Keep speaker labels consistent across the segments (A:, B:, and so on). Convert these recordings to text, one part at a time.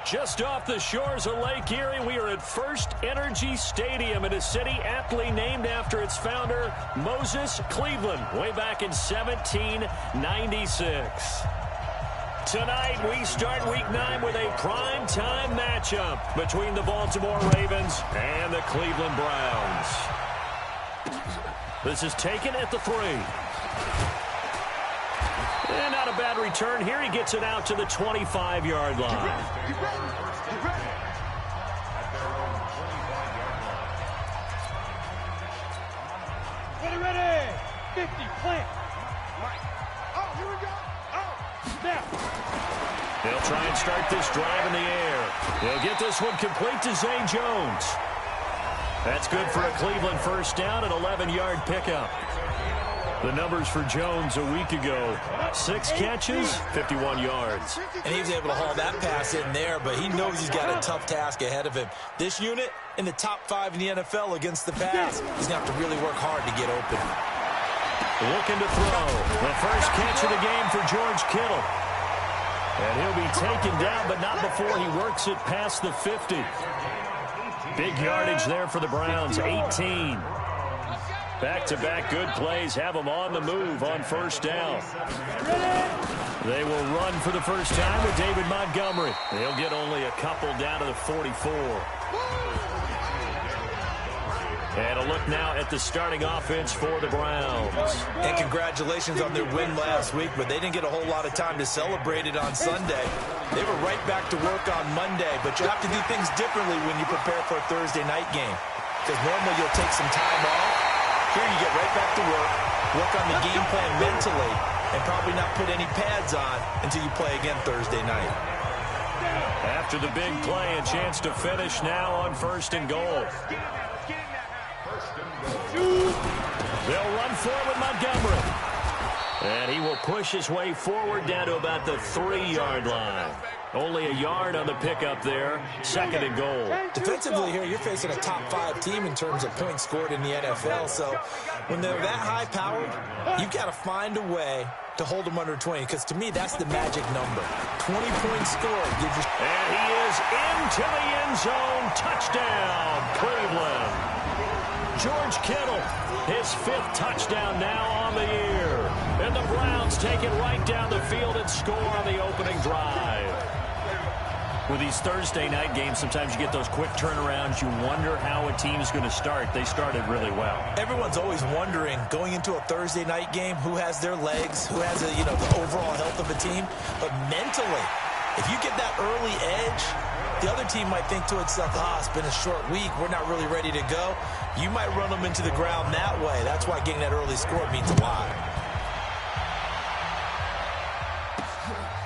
A: Just off the shores of Lake Erie, we are at First Energy Stadium in a city aptly named after its founder, Moses Cleveland, way back in 1796. Tonight, we start Week 9 with a prime-time matchup between the Baltimore Ravens and the Cleveland Browns. This is taken at the 3. And not a bad return here. He gets it out to the 25-yard line.
B: Ready. 50, plant. Oh, here we go. Oh, snap.
A: They'll try and start this drive in the air. They'll get this one complete to Zay Jones. That's good for a Cleveland first down, an 11-yard pickup. The numbers for Jones a week ago, 6 catches, 51 yards.
C: And he was able to haul that pass in there, but he knows he's got a tough task ahead of him. This unit in the top 5 in the NFL against the pass. He's going to have to really work hard to get open.
A: Looking to throw. The first catch of the game for George Kittle. And he'll be taken down, but not before he works it past the 50. Big yardage there for the Browns, 18. Back-to-back good plays have them on the move on first down. They will run for the first time with David Montgomery. They'll get only a couple down to the 44. And a look now at the starting offense for the Browns.
C: And congratulations on their win last week, but they didn't get a whole lot of time to celebrate it on Sunday. They were right back to work on Monday, but you have to do things differently when you prepare for a Thursday night game. Because normally you'll take some time off. Here you get right back to work on the game plan mentally, and probably not put any pads on until you play again Thursday night.
A: After the big play, a chance to finish now on first and goal. They'll run forward with Montgomery. And he will push his way forward down to about the 3-yard line. Only a yard on the pickup there. Second and goal.
C: Defensively here, you're facing a top 5 team in terms of points scored in the NFL. So when they're that high-powered, you've got to find a way to hold them under 20. Because to me, that's the magic number. 20 points scored.
A: And he is into the end zone. Touchdown, Cleveland. George Kittle, his 5th touchdown now on the year. And the Browns take it right down the field and score on the opening drive. With these Thursday night games, sometimes you get those quick turnarounds. You wonder how a team is going to start. They started really well.
C: Everyone's always wondering, going into a Thursday night game, who has their legs, who has the overall health of a team. But mentally, if you get that early edge, the other team might think to itself, it's been a short week. We're not really ready to go. You might run them into the ground that way. That's why getting that early score means a lot.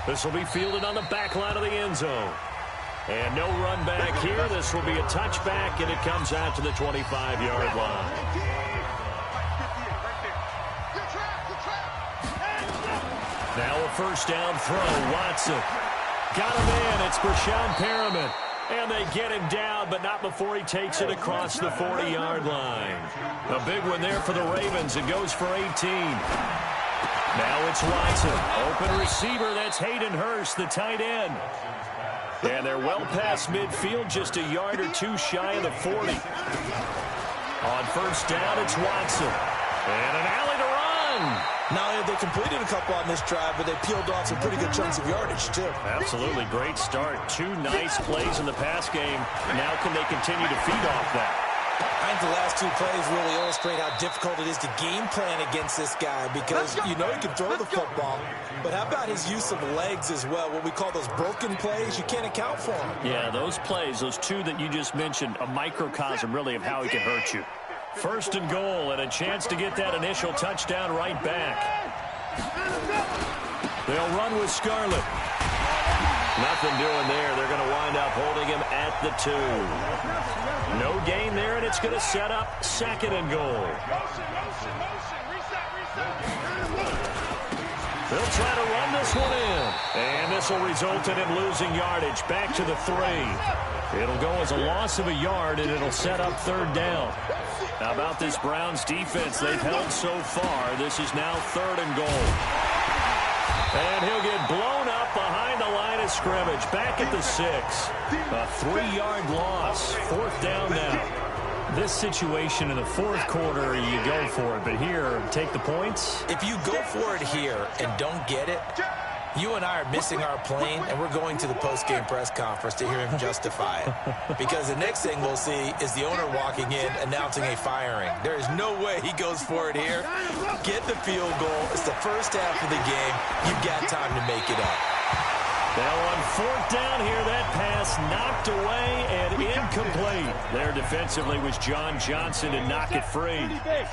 A: This will be fielded on the back line of the end zone. And no run back here. This will be a touchback, and it comes out to the 25-yard line. Now a first down throw. Watson got him in. It's Brashon Perriman. And they get him down, but not before he takes it across the 40-yard line. A big one there for the Ravens. It goes for 18. Now it's Watson. Open receiver. That's Hayden Hurst, the tight end. And they're well past midfield, just a yard or 2 shy of the 40. On first down, it's Watson. And an alley to run.
C: Not only have they completed a couple on this drive, but they peeled off some pretty good chunks of yardage, too.
A: Absolutely. Great start. 2 nice plays in the pass game. Now can they continue to feed off that?
C: I think the last 2 plays really illustrate how difficult it is to game plan against this guy because you know he can throw the football, but how about his use of legs as well, what we call those broken plays? You can't account for them.
A: Yeah, those plays, those 2 that you just mentioned, a microcosm really of how he can hurt you. First and goal and a chance to get that initial touchdown right back. They'll run with Scarlett. Nothing doing there. They're going to wind up holding him at the 2. No gain there, and it's going to set up 2nd and goal. They'll try to run this one in. And this will result in him losing yardage. Back to the 3. It'll go as a loss of a yard, and it'll set up 3rd down. How about this Browns defense? They've held so far. This is now 3rd and goal. And he'll get blown up behind the line of scrimmage. Back at the 6. A 3-yard loss. 4th down now. This situation in the 4th quarter, you go for it. But here, take the points.
C: If you go for it here and don't get it, you and I are missing our plane, and we're going to the post-game press conference to hear him justify it. Because the next thing we'll see is the owner walking in announcing a firing. There is no way he goes for it here. Get the field goal. It's the first half of the game. You've got time to make it up.
A: Now on 4th down here, that pass knocked away and incomplete. There defensively was John Johnson to knock it free.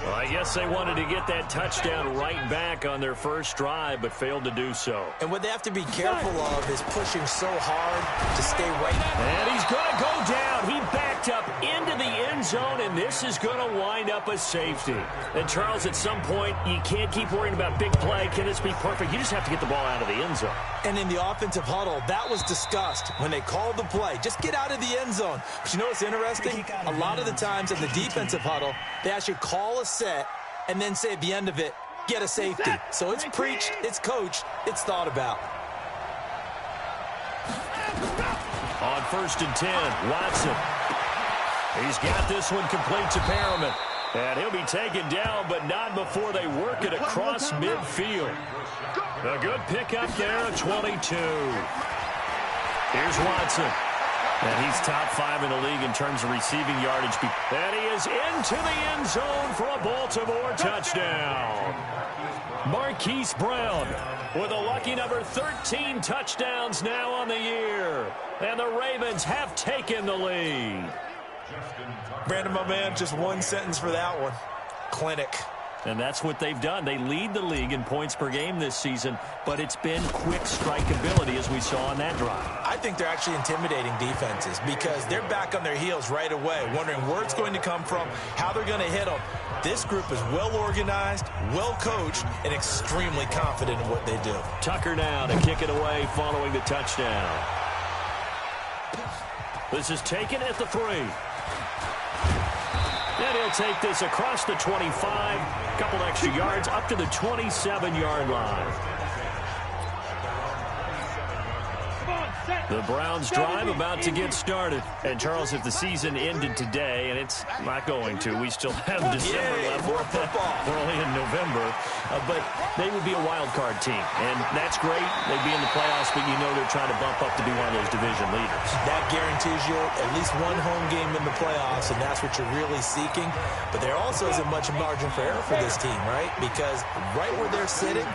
A: Well, I guess they wanted to get that touchdown right back on their first drive, but failed to do so.
C: And what they have to be careful of is pushing so hard to stay right.
A: And he's going to go down. He backed up into the end zone, and this is going to wind up a safety. And, Charles, at some point, you can't keep worrying about big play. Can this be perfect? You just have to get the ball out of the end zone.
C: And in the offensive huddle, that was discussed when they called the play. Just get out of the end zone. But you know what's interesting? A lot of the times in the defensive huddle, they actually call a set and then say at the end of it, get a safety. So it's preached, it's coached, it's thought about.
A: On 1st and 10, Watson. He's got this one complete to Perriman. And he'll be taken down, but not before they work it across midfield. A good pickup there at 22. Here's Watson. And he's top 5 in the league in terms of receiving yardage. And he is into the end zone for a Baltimore touchdown. Marquise Brown with a lucky number 13 touchdowns now on the year. And the Ravens have taken the lead.
C: Brandon, my man, just one sentence for that one. Clinic.
A: And that's what they've done. They lead the league in points per game this season, but it's been quick strikeability as we saw on that drive.
C: I think they're actually intimidating defenses because they're back on their heels right away, wondering where it's going to come from, how they're going to hit them. This group is well organized, well coached, and extremely confident in what they do.
A: Tucker now to kick it away following the touchdown. This is taken at the 3. And he'll take this across the 25, a couple extra yards, up to the 27-yard line. The Browns drive about to get started. And, Charles, if the season ended today, and it's not going to, we still have December left.
C: More football.
A: We're only in November. But they would be a wild card team. And that's great. They'd be in the playoffs, but you know they're trying to bump up to be one of those division leaders.
C: That guarantees you at least one home game in the playoffs, and that's what you're really seeking. But there also isn't much margin for error for this team, right? Because right where they're sitting,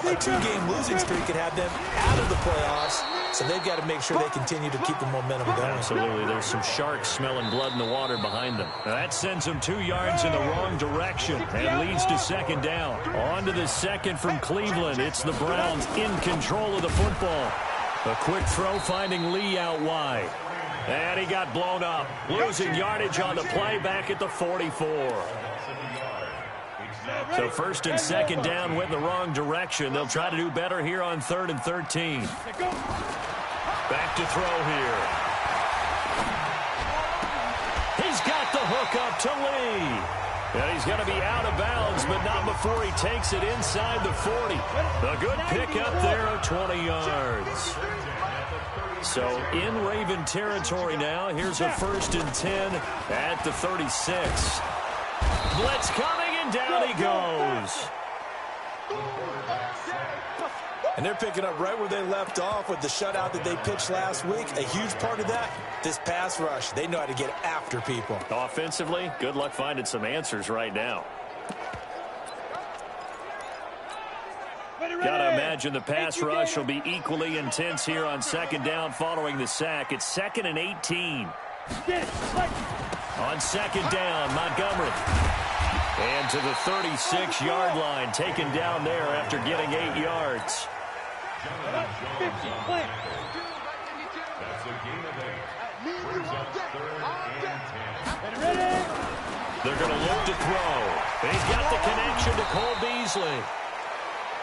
C: a 2-game losing streak could have them out of the playoffs. So they've got to make sure they continue to keep the momentum going.
A: Absolutely. There's some sharks smelling blood in the water behind them. Now that sends them 2 yards in the wrong direction and leads to 2nd down. On to the 2nd from Cleveland. It's the Browns in control of the football. A quick throw finding Lee out wide. And he got blown up. Losing yardage on the play back at the 44. So 1st and 2nd down went in the wrong direction. They'll try to do better here on 3rd and 13. Back to throw here. He's got the hook up to Lee. And he's going to be out of bounds, but not before he takes it inside the 40. A good pickup there of 20 yards. So in Raven territory now. Here's a 1st and 10 at the 36. Blitz coming, and down he goes.
C: And they're picking up right where they left off with the shutout that they pitched last week. A huge part of that, this pass rush. They know how to get after people.
A: Offensively, good luck finding some answers right now. Got to imagine the pass rush will be equally intense here on 2nd down following the sack. It's 2nd and 18. On 2nd down, Montgomery. And to the 36-yard line, taken down there after getting 8 yards.
B: 50, plant. Ready?
A: They're going to look to throw. He's got the connection to Cole Beasley.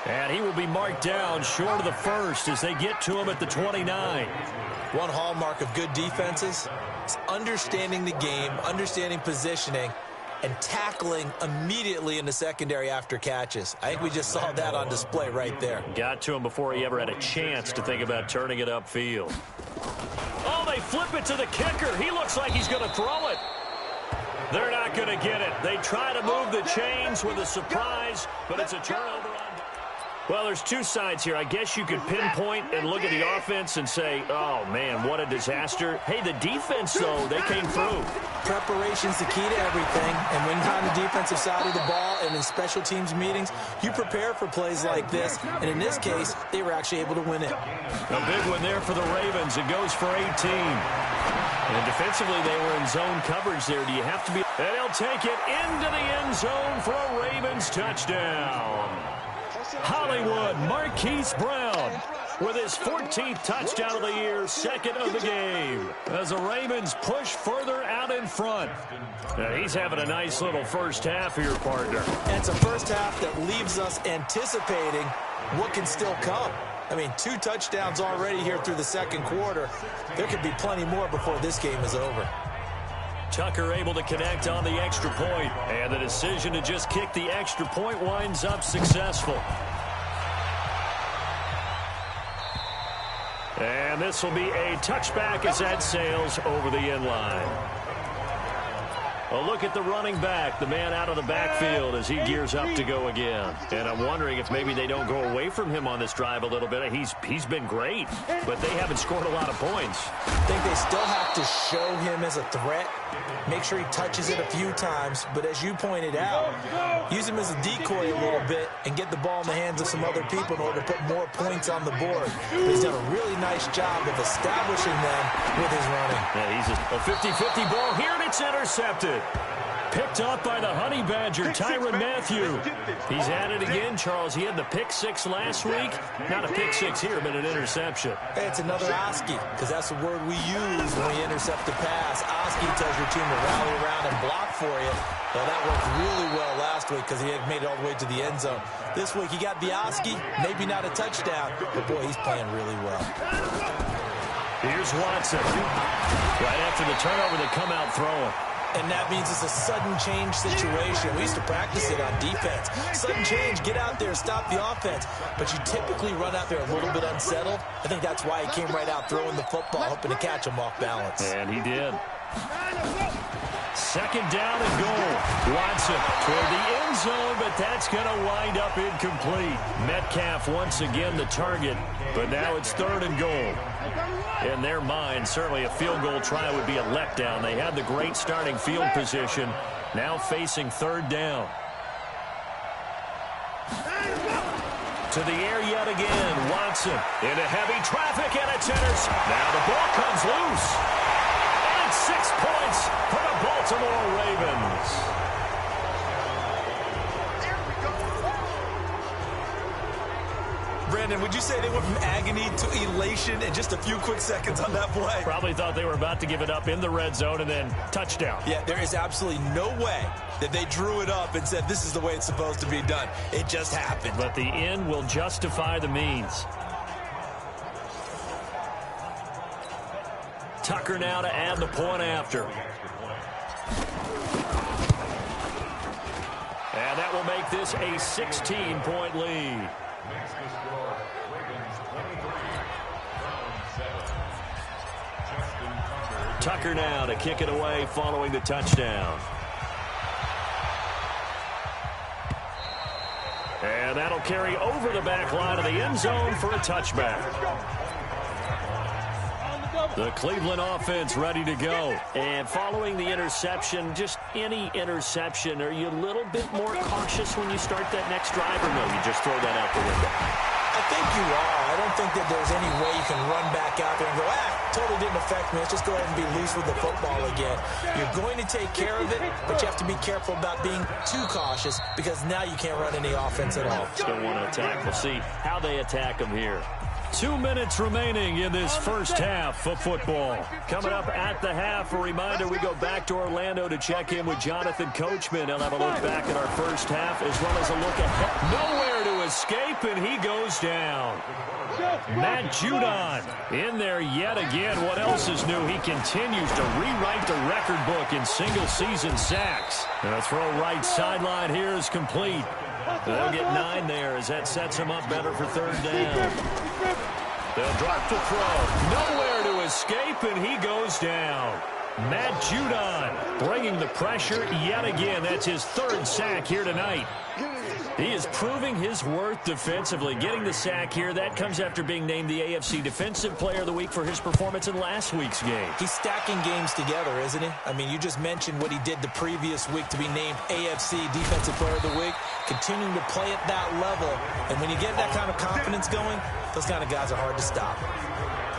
A: And he will be marked down short of the first as they get to him at the 29.
C: One hallmark of good defenses is understanding the game, understanding positioning, and tackling immediately in the secondary after catches. I think we just saw that on display right there.
A: Got to him before he ever had a chance to think about turning it upfield. Oh, they flip it to the kicker. He looks like he's going to throw it. They're not going to get it. They try to move the chains with a surprise, but it's a turnover on. Well, there's two sides here. I guess you could pinpoint and look at the offense and say, oh, man, what a disaster. Hey, the defense, though, they came through.
C: Preparation's the key to everything. And when you're on the defensive side of the ball and in special teams meetings, you prepare for plays like this. And in this case, they were actually able to win it.
A: A big one there for the Ravens. It goes for 18. And defensively, they were in zone coverage there. Do you have to be? And he'll take it into the end zone for a Ravens touchdown. Hollywood Marquise Brown with his 14th touchdown of the year, second of the game, as the Ravens push further out in front. Now, he's having a nice little first half here, partner.
C: And it's a first half that leaves us anticipating what can still come. I mean, 2 touchdowns already here through the second quarter. There could be plenty more before this game is over.
A: Tucker able to connect on the extra point, and the decision to just kick the extra point winds up successful. And this will be a touchback as that sails over the end line. A look at the running back, the man out of the backfield as he gears up to go again. And I'm wondering if maybe they don't go away from him on this drive a little bit. He's been great, but they haven't scored a lot of points.
C: I think they still have to show him as a threat. Make sure he touches it a few times. But as you pointed out, use him as a decoy a little bit and get the ball in the hands of some other people in order to put more points on the board. But he's done a really nice job of establishing them with his running.
A: Yeah, he's a 50-50 ball here, and it's intercepted. Picked up by the Honey Badger, Tyrann Mathieu. He's at it again, Charles. He had the pick 6 last week. Not a pick 6 here, but an interception.
C: Hey, it's another Oski, because that's the word we use when we intercept the pass. Oski tells your team to rally around and block for you. Well, that worked really well last week because he had made it all the way to the end zone. This week, he got the Oski, maybe not a touchdown, but boy, he's playing really well.
A: Here's Watson. Right after the turnover, they come out throwing.
C: And that means it's a sudden change situation. We used to practice it on defense. Sudden change, get out there, stop the offense. But you typically run out there a little bit unsettled. I think that's why he came right out throwing the football, hoping to catch him off balance.
A: And he did. Second down and goal. Watson toward the end zone, but that's going to wind up incomplete. Metcalf once again the target, but now it's 3rd and goal. In their mind, certainly a field goal try would be a letdown. They had the great starting field position, now facing 3rd down. To the air yet again, Watson into heavy traffic, and it's intercepted. Now the ball comes loose. And it's 6 points for the Baltimore Ravens.
C: Brandon, would you say they went from agony to elation in just a few quick seconds on that play?
A: Probably thought they were about to give it up in the red zone and then touchdown.
C: Yeah, there is absolutely no way that they drew it up and said this is the way it's supposed to be done. It just happened.
A: But the end will justify the means. Tucker now to add the point after. And that will make this a 16-point lead. Tucker now to kick it away following the touchdown. And that'll carry over the back line of the end zone for a touchback. The Cleveland offense ready to go. And following the interception, just any interception, are you a little bit more cautious when you start that next drive, or no, you just throw that out the window?
C: I think you are. I don't think that there's any way you can run back out there and go, totally didn't affect me. Let's just go ahead and be loose with the football again. You're going to take care of it, but you have to be careful about being too cautious because now you can't run any offense at all.
A: Still want to attack. We'll see how they attack them here. 2 minutes remaining in this first half of football. Coming up at the half, a reminder, we go back to Orlando to check in with Jonathan Coachman. He'll have a look back at our first half as well as a look ahead. Nowhere to escape, and he goes down. Matt Judon in there yet again. What else is new? He continues to rewrite the record book in single-season sacks. And the throw right sideline here is complete. They'll get 9 there as that sets him up better for third down. They'll drop the throw. Nowhere to escape, and he goes down. Matt Judon bringing the pressure yet again. That's his 3rd sack here tonight. He is proving his worth defensively. Getting the sack here, that comes after being named the AFC Defensive Player of the Week for his performance in last week's game. He's stacking games together, isn't he? I mean, you just mentioned what he did the previous week to be named AFC Defensive Player of the Week. Continuing to play at that level. And when you get that kind of confidence going, those kind of guys are hard to stop.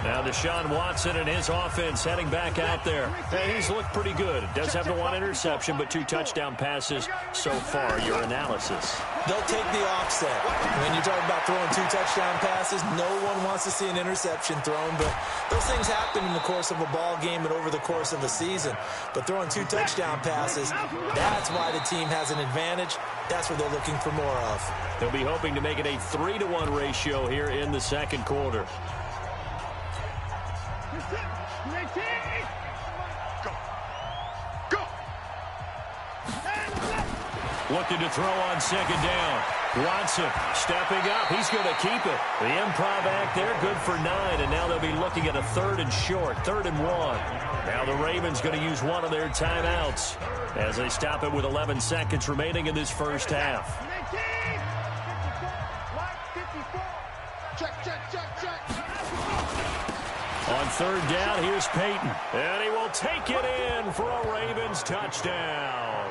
A: Now Deshaun Watson and his offense heading back out there. And he's looked pretty good. Does have the 1 interception, but 2 touchdown passes so far. Your analysis. They'll take the offset. When you're talking about throwing 2 touchdown passes, no one wants to see an interception thrown, but those things happen in the course of a ball game and over the course of a season. But throwing 2 touchdown passes, that's why the team has an advantage. That's what they're looking for more of. They'll be hoping to make it a 3-to-1 ratio here in the second quarter. Looking to throw on second down. Watson stepping up. He's going to keep it. The improv act there, good for 9. And now they'll be looking at a 3rd and short, 3rd and 1. Now the Ravens going to use one of their timeouts as they stop it with 11 seconds remaining in this first half. On 3rd down, here's Peyton. And he will take it in for a Ravens touchdown.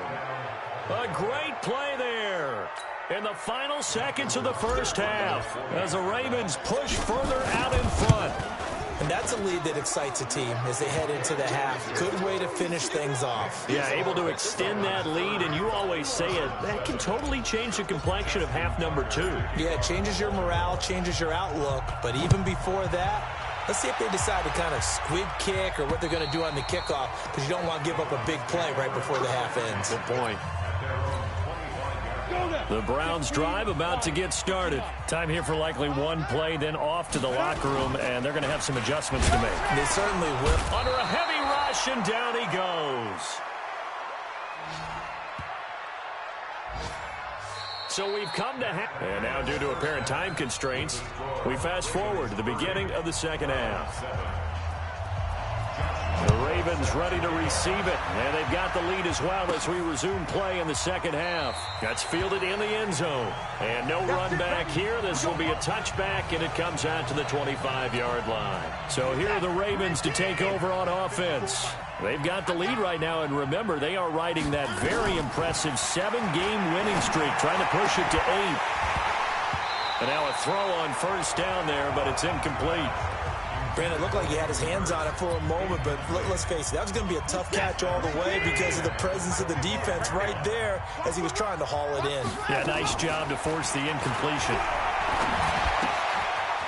A: A great play there in the final seconds of the first half as the Ravens push further out in front. And that's a lead that excites a team as they head into the half. Good way to finish things off. Yeah, able to extend that lead, and you always say it, that can totally change the complexion of half number 2. Yeah, it changes your morale, changes your outlook, but even before that, let's see if they decide to kind of squib kick or what they're going to do on the kickoff, because you don't want to give up a big play right before the half ends. Good point. The Browns drive about to get started. Time here for likely 1 play, then off to the locker room, and they're going to have some adjustments to make. They certainly will. Under a heavy rush, and down he goes. So we've come to half. And now due to apparent time constraints, we fast forward to the beginning of the second half. The Ravens ready to receive it, and they've got the lead as well as we resume play in the second half. That's fielded in the end zone. And no run back here. This will be a touchback, and it comes out to the 25-yard line. So here are the Ravens to take over on offense. They've got the lead right now, and remember, they are riding that very impressive 7-game winning streak, trying to push it to 8. And now a throw on first down there, but it's incomplete. Brandon, it looked like he had his hands on it for a moment, but let's face it, that was going to be a tough catch all the way because of the presence of the defense right there as he was trying to haul it in. Yeah, nice job to force the incompletion.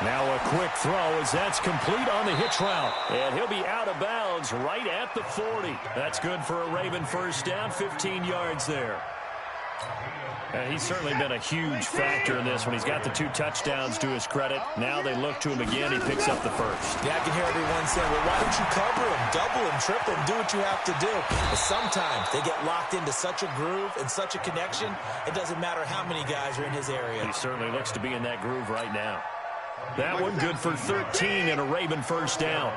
A: Now a quick throw as that's complete on the hitch route. And he'll be out of bounds right at the 40. That's good for a Raven first down, 15 yards there. He's certainly been a huge factor in this when he's got the 2 touchdowns to his credit. Now they look to him again. He picks up the first. Yeah, I can hear everyone saying, well, why don't you cover him, double him, triple him, do what you have to do. But sometimes they get locked into such a groove and such a connection, it doesn't matter how many guys are in his area. He certainly looks to be in that groove right now. That one good for 13 and a Raven first down.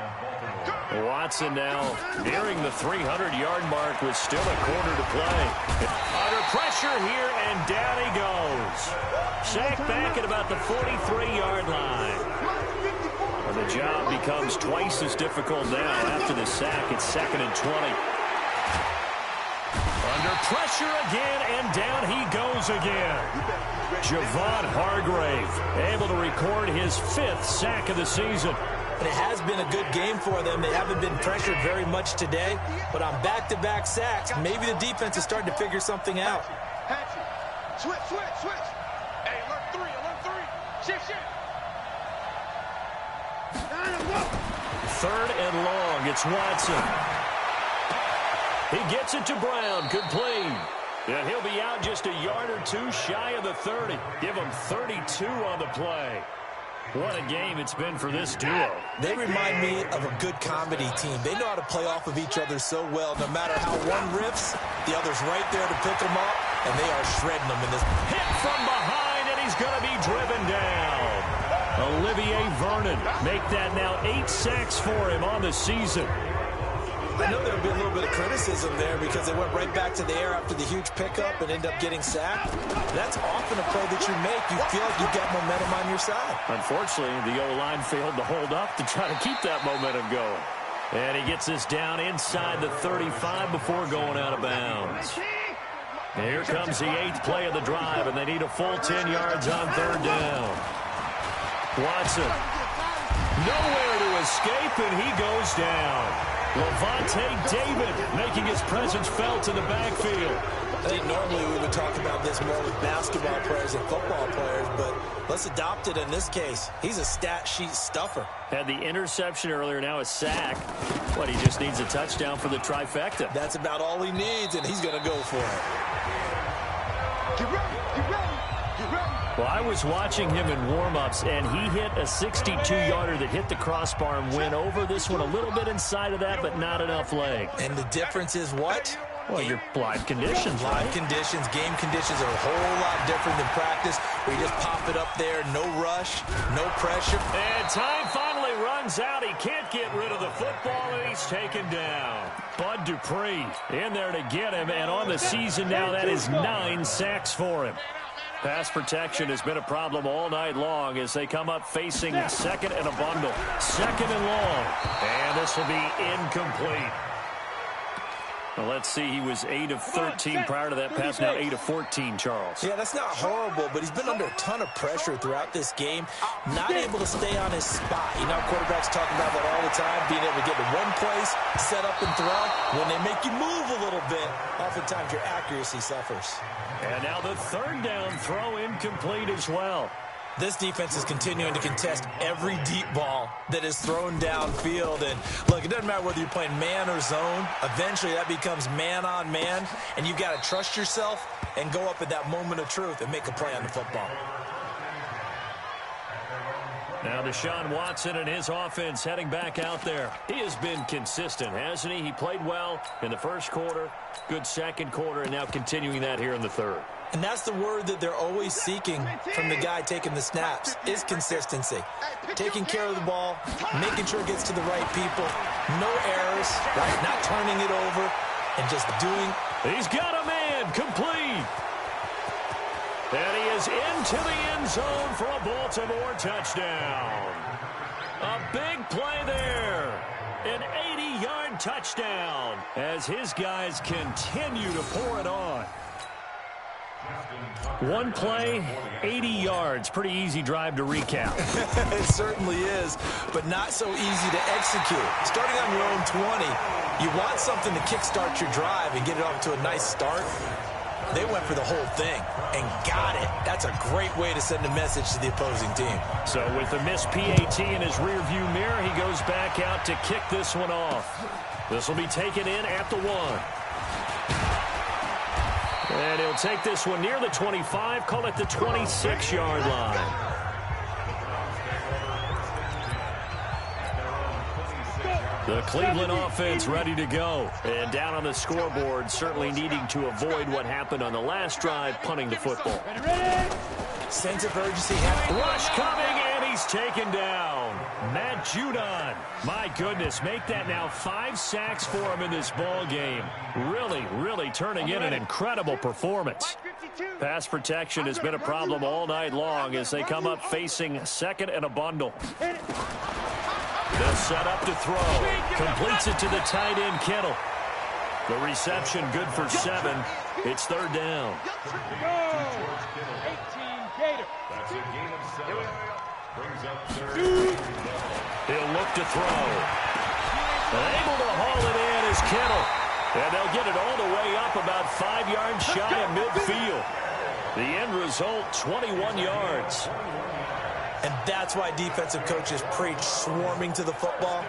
A: Watson now nearing the 300-yard mark with still a quarter to play. Under pressure here, and down he goes. Sacked back at about the 43-yard line. And the job becomes twice as difficult now after the sack. It's 2nd and 20. Under pressure again, and down he goes again. Javon Hargrave able to record his 5th sack of the season. And it has been a good game for them. They haven't been pressured very much today, but on back-to-back sacks, maybe the defense is starting to figure something out.
B: Switch. Hey, alert 3. Shift.
A: Third and long. It's Watson. He gets it to Brown. Complete. And he'll be out just a yard or two shy of the 30. Give him 32 on the play. What a game it's been for this duo.
C: They remind me of a good comedy team. They know how to play off of each other so well. No matter how one riffs, the other's right there to pick them up, and they are shredding them in this.
A: Hit from behind, and he's going to be driven down. Olivier Vernon make that now 8 sacks for him on the season.
C: I know there'll be a little bit of criticism there because they went right back to the air after the huge pickup and end up getting sacked. That's often a play that you make. You feel like you've got momentum on your side.
A: Unfortunately, the O-line failed to hold up to try to keep that momentum going. And he gets this down inside the 35 before going out of bounds. Here comes the 8th play of the drive, and they need a full 10 yards on third down. Watson, nowhere to escape, and he goes down. Levante David making his presence felt in the backfield.
C: I think normally we would talk about this more with basketball players and football players, but let's adopt it in this case. He's a stat sheet stuffer.
A: Had the interception earlier, now a sack. But he just needs a touchdown for the trifecta.
C: That's about all he needs, and he's going to go for it.
B: Get ready, get ready, get ready.
A: Well, I was watching him in warm-ups, and he hit a 62-yarder that hit the crossbar and went over this one a little bit inside of that, but not enough leg.
C: And the difference is what?
A: Well, your live conditions, right?
C: Live conditions, game conditions are a whole lot different than practice, where you just pop it up there, no rush, no pressure.
A: And time finally runs out. He can't get rid of the football, and he's taken down. Bud Dupree in there to get him, and on the season now, that is 9 sacks for him. Pass protection has been a problem all night long as they come up facing second and a bundle. Second and long. And this will be incomplete. Well, let's see. He was 8 of 13 prior to that pass. Now 8 of 14, Charles.
C: Yeah, that's not horrible, but he's been under a ton of pressure throughout this game. Not able to stay on his spot. You know, quarterbacks talk about that all the time, being able to get to one place, set up and throw. When they make you move a little bit, oftentimes your accuracy suffers.
A: And now the third down throw incomplete as well.
C: This defense is continuing to contest every deep ball that is thrown downfield. And, look, it doesn't matter whether you're playing man or zone. Eventually, that becomes man-on-man, and you've got to trust yourself and go up at that moment of truth and make a play on the football.
A: Now Deshaun Watson and his offense heading back out there. He has been consistent, hasn't he? He played well in the first quarter, good second quarter, and now continuing that here in the third.
C: And that's the word that they're always seeking from the guy taking the snaps, is consistency. Taking care of the ball, making sure it gets to the right people, no errors, right? Not turning it over, and just doing.
A: He's got a man, complete. And he is into the end zone for a Baltimore touchdown. A big play there. An 80-yard touchdown as his guys continue to pour it on. One play, 80 yards. Pretty easy drive to recap.
C: It certainly is, but not so easy to execute. Starting on your own 20, you want something to kickstart your drive and get it off to a nice start. They went for the whole thing and got it. That's a great way to send a message to the opposing team.
A: So with the missed PAT in his rearview mirror, he goes back out to kick this one off. This will be taken in at the 1. And he'll take this one near the 25, call it the 26-yard line. The Cleveland offense ready to go. And down on the scoreboard, certainly needing to avoid what happened on the last drive, punting the football.
C: Sense of urgency.
A: Rush coming, and he's taken down. Matt Judon. My goodness, make that now 5 sacks for him in this ball game. Really turning in an incredible performance. Pass protection has been a problem all night long as they come up facing second and a bundle. They'll set up to throw. Completes it to the tight end, Kittle. The reception good for 7. It's third down.
B: 18 Gator.
D: That's a gain of 7. Brings up third.
A: He'll look to throw. Able to haul it in is Kittle. And they'll get it all the way up about 5 yards shy of midfield. The end result, 21 yards.
C: And that's why defensive coaches preach swarming to the football.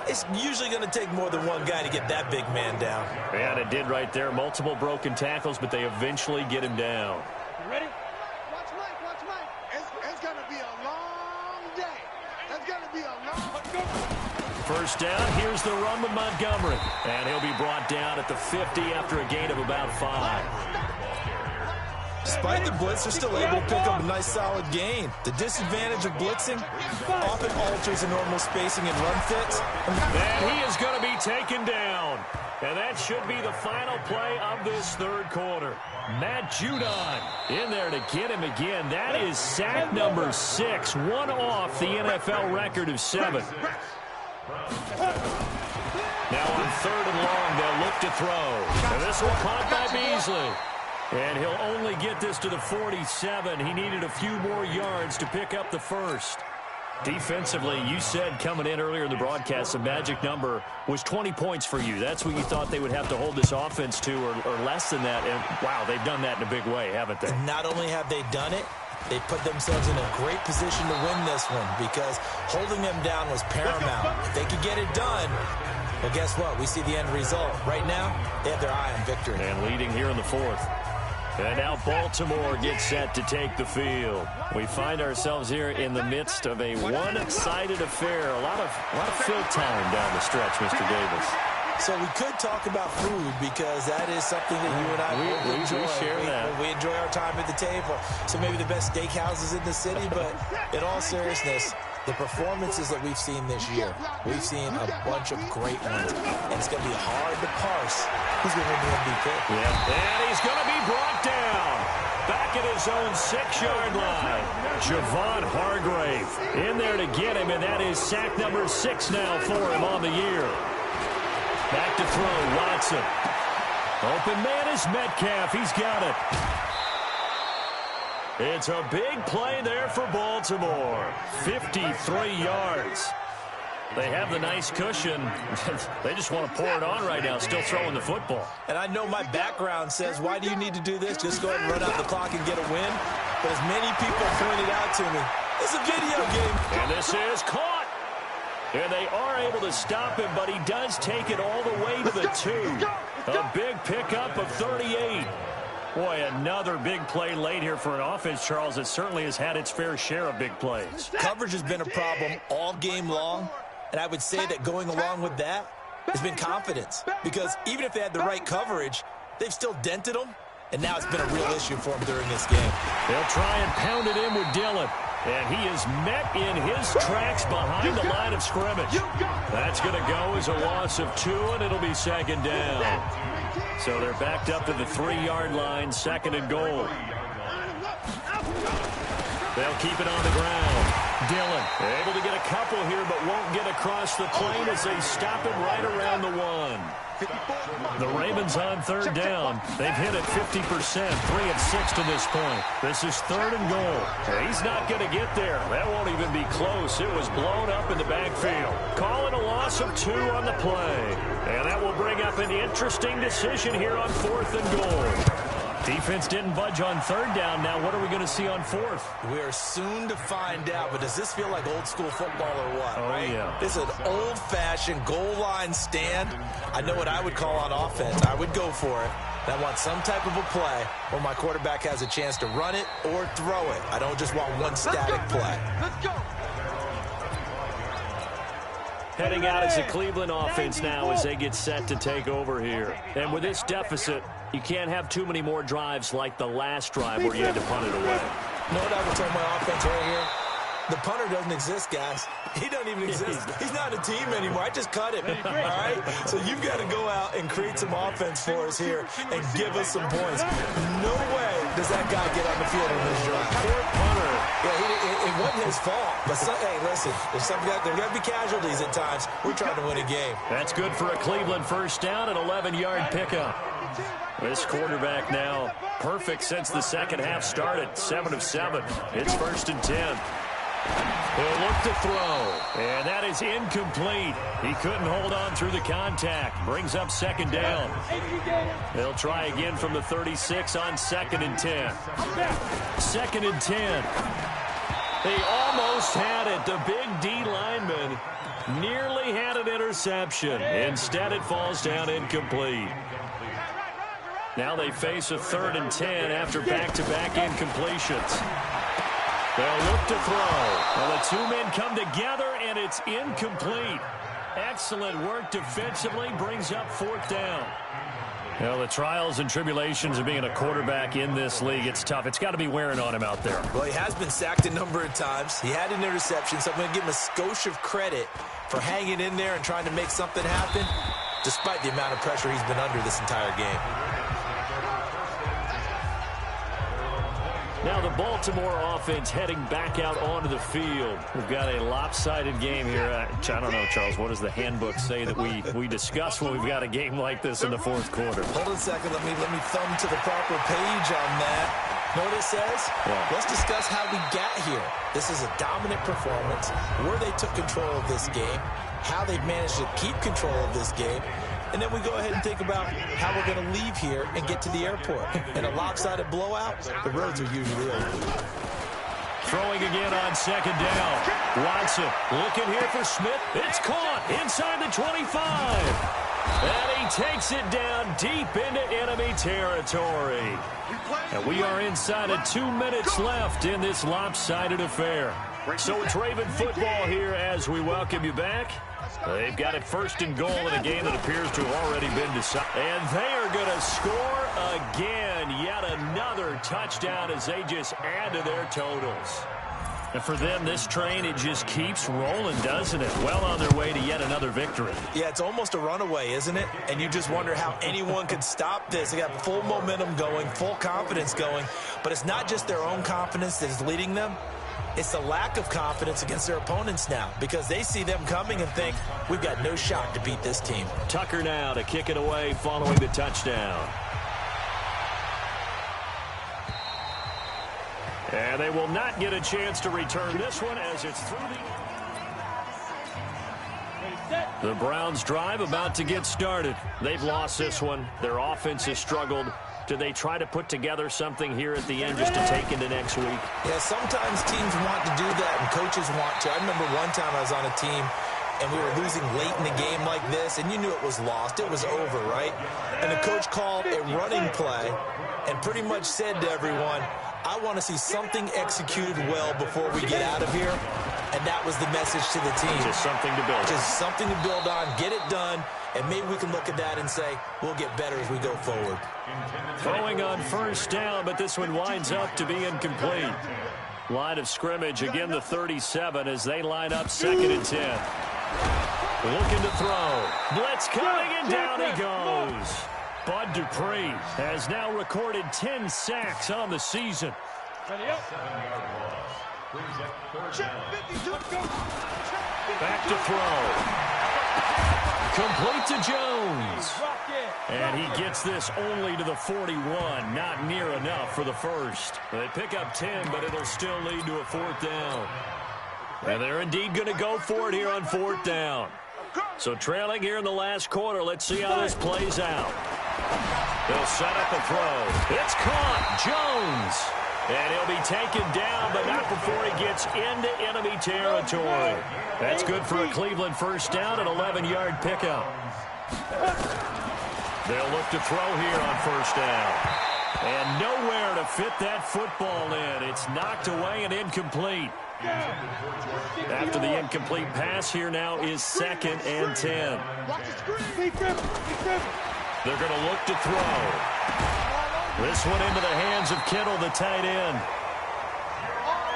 C: It's usually going to take more than one guy to get that big man down.
A: And it did right there. Multiple broken tackles, but they eventually get him down.
B: You ready? Watch Mike, watch Mike. It's going to be a long day. It's going to be a long...
A: First down, here's the run with Montgomery. And he'll be brought down at the 50 after a gain of about 5.
C: Despite the blitz, they're still able to pick up a nice solid gain. The disadvantage of blitzing often alters the normal spacing and run fits.
A: And he is going to be taken down. And that should be the final play of this third quarter. Matt Judon in there to get him again. That is sack number 6, one off the NFL record of 7. Now on 3rd and long, they'll look to throw. And this will caught by Beasley. And he'll only get this to the 47. He needed a few more yards to pick up the first. Defensively, you said coming in earlier in the broadcast, the magic number was 20 points for you. That's what you thought they would have to hold this offense to, or less than that. And, wow, they've done that in a big way, haven't they?
C: And not only have they done it, they put themselves in a great position to win this one because holding them down was paramount. If they could get it done, well, guess what? We see the end result. Right now, they have their eye on victory.
A: And leading here in the 4th. And now Baltimore gets set to take the field. We find ourselves here in the midst of a one-sided affair. A lot of fill time down the stretch, Mr. Davis.
C: So we could talk about food because that is something that you and I enjoy.
A: We share that.
C: We enjoy our time at the table. So maybe the best steakhouses in the city, but in all seriousness, the performances that we've seen this year, we've seen a bunch of great ones. And it's going to be hard to parse who's going to win the MVP.
A: Yeah. And he's going to be brought down. Back at his own 6-yard line. Javon Hargrave in there to get him, and that is sack number 6 now for him on the year. Back to throw, Watson. Open man is Metcalf. He's got it. It's a big play there for Baltimore. 53 yards. They have the nice cushion. They just want to pour it on right now, still throwing the football.
C: And I know my background says, why do you need to do this? Just go ahead and run out the clock and get a win. But as many people pointed out to me, it's a video game.
A: And this is caught. And they are able to stop him, but he does take it all the way to the 2. A big pickup of 38. Boy, another big play late here for an offense, Charles, that certainly has had its fair share of big plays.
C: Coverage has been a problem all game long, and I would say that going along with that has been confidence. Because even if they had the right coverage, they've still dented them, and now it's been a real issue for them during this game.
A: They'll try and pound it in with Dillon. And he is met in his tracks behind the line of scrimmage. That's going to go as a loss of 2, and it'll be 2nd down. So they're backed up to the 3-yard line, 2nd and goal. They'll keep it on the ground. Dillon able to get a couple here, but won't get across the plane as they stop him right around the 1. The Ravens on 3rd down. They've hit it 50%, 3 of 6 to this point. This is 3rd and goal. He's not going to get there. That won't even be close. It was blown up in the backfield. Calling a loss of 2 on the play. And that will bring up an interesting decision here on 4th and goal. Defense didn't budge on 3rd down. Now what are we going to see on 4th?
C: We are soon to find out, but does this feel like old school football or what?
A: Oh,
C: right?
A: Yeah.
C: This is an old-fashioned goal line stand. I know what I would call on offense. I would go for it. And I want some type of a play where my quarterback has a chance to run it or throw it. I don't just want one static play.
B: Let's go.
A: Heading out as a Cleveland offense now as they get set to take over here. And with this deficit, you can't have too many more drives like the last drive where you had to punt it away.
C: You know what I would tell my offense right here? The punter doesn't exist, guys. He doesn't even exist. He's not a team anymore. I just cut him, all right? So you've got to go out and create some offense for us here and give us some points. No way does that guy get on the field in this drive.
A: Poor punter.
C: Yeah, it wasn't his fault. But, hey, listen, there's going to be casualties at times. We're trying to win a game.
A: That's good for a Cleveland first down, an 11-yard pickup. This quarterback now perfect since the second half started. 7 of 7. It's 1st and 10. He'll look to throw, and that is incomplete. He couldn't hold on through the contact. Brings up 2nd down. They'll try again from the 36 on 2nd and 10. 2nd and 10. They almost had it. The big D lineman nearly had an interception. Instead, it falls down incomplete. Now they face a 3rd and 10 after back-to-back incompletions. They'll look to throw. Well, the two men come together, and it's incomplete. Excellent work defensively, brings up 4th down. Well, the trials and tribulations of being a quarterback in this league, it's tough. It's got to be wearing on him out there.
C: Well, he has been sacked a number of times. He had an interception, so I'm going to give him a skosh of credit for hanging in there and trying to make something happen, despite the amount of pressure he's been under this entire game.
A: Now the Baltimore offense heading back out onto the field. We've got a lopsided game here. I don't know, Charles, what does the handbook say that we discuss when we've got a game like this in the 4th quarter?
C: Hold on a second. Let me thumb to the proper page on that. Know what it says? Yeah. Let's discuss how we got here. This is a dominant performance, where they took control of this game, how they've managed to keep control of this game, and then we go ahead and think about how we're going to leave here and get to the airport. In a lopsided blowout, the roads are usually open.
A: Throwing again on 2nd down. Watson looking here for Smith. It's caught inside the 25. And he takes it down deep into enemy territory. And we are inside of 2 minutes left in this lopsided affair. So it's Raven football here as we welcome you back. They've got it 1st and goal in a game that appears to have already been decided. And they are going to score again. Yet another touchdown as they just add to their totals. And for them, this train, it just keeps rolling, doesn't it? Well on their way to yet another victory.
C: Yeah, it's almost a runaway, isn't it? And you just wonder how anyone could stop this. They got full momentum going, full confidence going. But it's not just their own confidence that is leading them. It's the lack of confidence against their opponents now, because they see them coming and think, we've got no shot to beat this team.
A: Tucker now to kick it away following the touchdown. And they will not get a chance to return this one as it's through the Browns drive about to get started. They've lost this one. Their offense has struggled. Do they try to put together something here at the end just to take into next week?
C: Yeah, sometimes teams want to do that and coaches want to. I remember one time I was on a team and we were losing late in the game like this, and you knew it was lost. It was over, right? And the coach called a running play and pretty much said to everyone, I want to see something executed well before we get out of here. And that was the message to the team.
A: Just something to build on.
C: Just something to build on, get it done, and maybe we can look at that and say, we'll get better as we go forward.
A: Throwing on 1st down, but this one winds up to be incomplete. Line of scrimmage, again the 37 as they line up 2nd and 10. Looking to throw. Blitz coming, and down he goes. Bud Dupree has now recorded 10 sacks on the season. Back to throw. Complete to Jones. And he gets this only to the 41. Not near enough for the first. They pick up 10, but it'll still lead to a 4th down. And they're indeed going to go for it here on 4th down. So trailing here in the last quarter, let's see how this plays out. They'll set up a throw. It's caught. Jones. And he'll be taken down, but not before he gets into enemy territory. That's good for a Cleveland 1st down, an 11-yard pickup. They'll look to throw here on 1st down. And nowhere to fit that football in. It's knocked away and incomplete. After the incomplete pass, here now is 2nd and 10. They're going to look to throw. This one into the hands of Kittle, the tight end.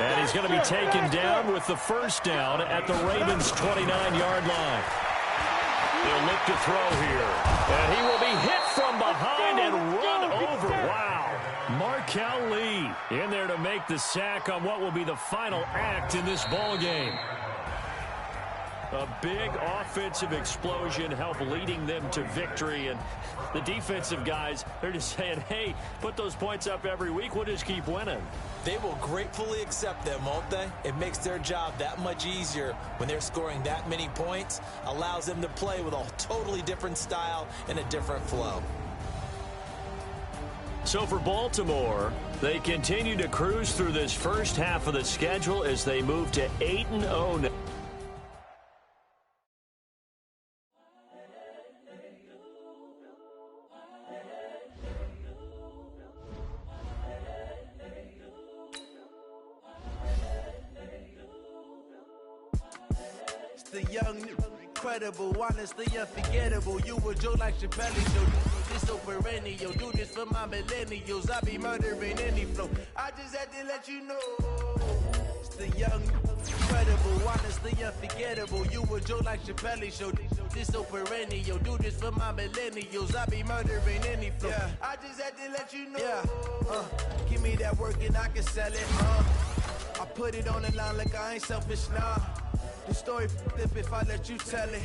A: And he's going to be taken down with the 1st down at the Ravens' 29-yard line. They'll look to throw here. And he will be hit from behind and run over. Wow. Markel Lee in there to make the sack on what will be the final act in this ball game. A big offensive explosion helped leading them to victory. And the defensive guys, they're just saying, hey, put those points up every week. We'll just keep winning.
C: They will gratefully accept them, won't they? It makes their job that much easier when they're scoring that many points. Allows them to play with a totally different style and a different flow.
A: So for Baltimore, they continue to cruise through this first half of the schedule as they move to 8-0 now.
E: The young, incredible, honestly unforgettable. You a joke like Chappelle, so this so perennial. Do this for my millennials. I be murdering any flow. I just had to let you know. It's the young, incredible, honestly unforgettable. You a joke like Chappelle, so this so perennial. Do this for my millennials. I be murdering any flow. Yeah. I just had to let you know. Yeah. Give me that work and I can sell it. I put it on the line like I ain't selfish, nah. The story flip if I let you tell it.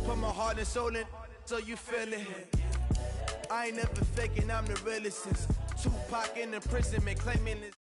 E: Put my heart and soul in so you feel it. I ain't never faking, I'm the realest since Tupac in imprisonment claiming it.